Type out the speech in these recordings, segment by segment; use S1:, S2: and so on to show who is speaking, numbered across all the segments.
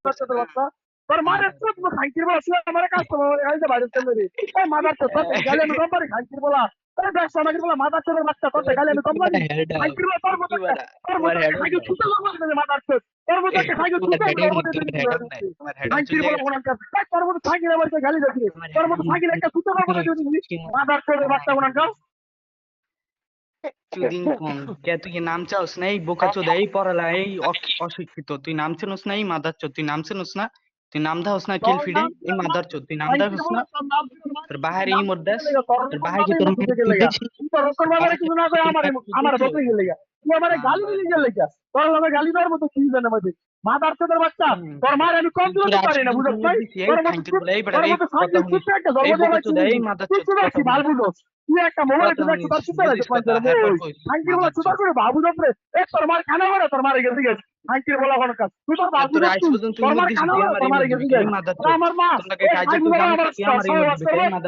S1: তোর বাচ্চা তোর মায়ের চোদ মো খাইছির বলা শুয়ে আমার কাস্টমার আইছে বাইরে চলে রে এই মাদার চোদ তোর গালি আমি কোম্পানি খাইছির বলা এই ব্যবসা আমাকে বলা মাদার চোদের বাচ্চা তোর গালি আমি কোম্পানি খাইছির বলা তোর মতো খাইছির ছুটে লাগবে মাদার চোদ তোর মতো খাইছির ছুটে লাগবে খাইছির বলা কোন কাজ তোর মতো খাইছির আমার গালি দিছিস তোর মতো খাইছির একটা ছুটে লাগবে দিছিস মাদার চোদের বাচ্চা কোন কাজ
S2: চুদিং কোন কে তুই নাম চাস না এই বোকা চোদা এই পড়ালা এই অশিক্ষিত তুই নাম চিনস না এই মাদার চোদ তুই নাম চিনস না তুই নাম দাওস না কিল ফিডে এই মাদার চোদ তুই নাম দাওস না তোর বাহার এই মদ্দাস তোর বাহার কি তোর
S1: তোর রকম বাবারে কিছু না করে আমার বকে গেলে তুই আমারে গালি দিলি গেলে তোর লগে গালি দেওয়ার মতো কি জানে মধ্যে মাদার চোদের বাচ্চা তোর মার আমি কম দিতে পারি না বুঝছ ভাই তোর মতো সাথে সুস্থ একটা জগৎ এই মাদার চোদ তুই ভালো বুঝছ তুই একটা মোবাইল তুই একটা সুন্দর আছে পঞ্চায়েত থাঙ্কি বলা সুন্দর করে বাবু দপরে এক তোর মার খানা করে তোর মারে গেছে গেছে থাঙ্কি বলা কোন কাজ তুই তোর বাবু তোর মার খানা করে তোর মারে গেছে গেছে আমার মা তোকে কাজে তুই আমার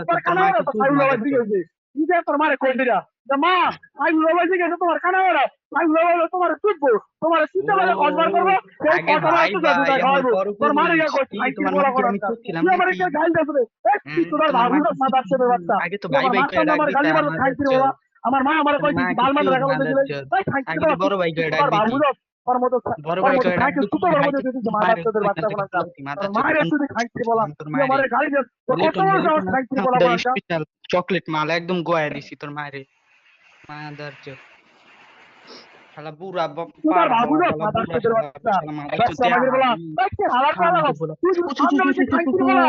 S1: তোর খানা করে তোর খাইলো বাজি গেছে তুই যে তোর মারে কই দিরা মা আই বাজি গেছে তোমার খানা করে আই তোমার চুপবো তোমার চিন্তা করে কসবার করব সেই কথা তো খাওয়াবো তোর মারে গেছে থাঙ্কি বলা কোন কাজ তুই আমারে কে গাল দেবে তুই তোর বাবু মাদার ছেলে বাচ্চা
S2: আগে তো ভাই ভাই কই ডাক দিতা
S1: আমার মা আমার কই বাল মান রাখা বলতে দিলে
S2: আগে বড় ভাই কই ডাক দিতি
S1: তোর মতো
S2: বড় ভাই কই ডাক দিতি
S1: ছোট বড় মতো দিতে মাদার চোদের বাচ্চা কোন কাজ মায়ের তুই খাইতে বলা তুই আমারে গালি দে কত বড় সাহস খাইতে বলা কোন কাজ
S2: চকলেট মাল একদম গোয়া দিছি তোর মায়েরে মাদার চোদ শালা বুড়া
S1: তোর বাবু মাদার চোদের বাচ্চা বাচ্চা আমাকে বলা আচ্ছা হালা কালা তুই সামনে খাইতে বলা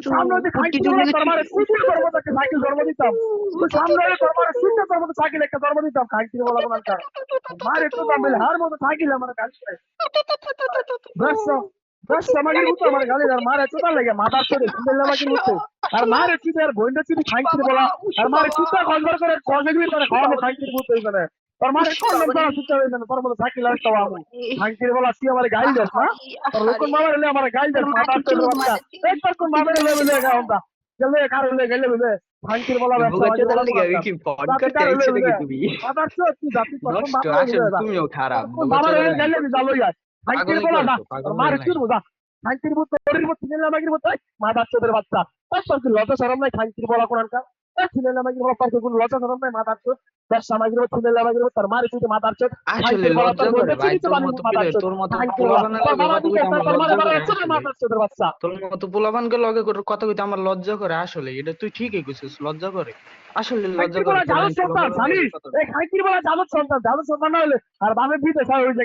S1: সামনে খাইতে বলা তোর মারে কুচি করব তাকে সাইকেল ধর্ম দিতাম তুই সামনে তোর মারে সুন্দর তোর মতো সাইকেল একটা ধর্ম দিতাম খাইতে বলা কোন কাজ মারে তো দাম হার মতো সাইকেল আমার কাজ বস আমাকে বুঝতো আমার গালি আর মারে চোদা লাগে মাদার চোদে সুন্দর আমাকে বুঝতো আর মারে চুদে আর বইন্ডা চুদি খাইতে বলা আর মারে চুদা কলবার করে কজেগলি করে খাওয়ানো খাইতে বুঝতো এখানে তোর মারে কোন নাম সুতা হই না তোর মতো সাইকেল আর তো আমু খাইতে বলা তুই আমারে গালি দেস না তোর লোকন বাবারে লে আমারে গালি দেস মাদার চোদে বাচ্চা একবার কোন বাবারে লে গাওন্দা গেলে কারো লে গেলে বলে খাইতে বলা ব্যবসা
S2: চোদা লাগে কি ফোন করতে আইছে নাকি তুমি
S1: মাদার চোদ তুই জাতি প্রথম
S2: তুমিও খারাপ
S1: বাবারে গেলে যালো যাই খাইতে বলা না তোর মারে চুদ বুঝা খাইতে বুঝতো তোর মতো ছেলে আমাকে বুঝতো মাদার চোদের বাচ্চা তারপর তুই লজ্জা শরম নাই খাইতে বলা কোন কাজ ছেলে আমাকে বলা পারতো কোন লজ্জা শরম নাই মাদার চোদ তার সামাজিক ছেলে আমাকে তার মারে তুই মাদার চোদ
S2: আসলে লজ্জা করে ভাই তোর মতো পোলাপানকে লগে কথা কইতে আমার লজ্জা করে আসলে এটা তুই ঠিকই কইছিস লজ্জা করে আসলে লজ্জা করে
S1: জানো সন্তান জানিস এই খাইতির বলা জানো সন্তান না হলে আর বামে বিদেশ হয় ওই জায়গায়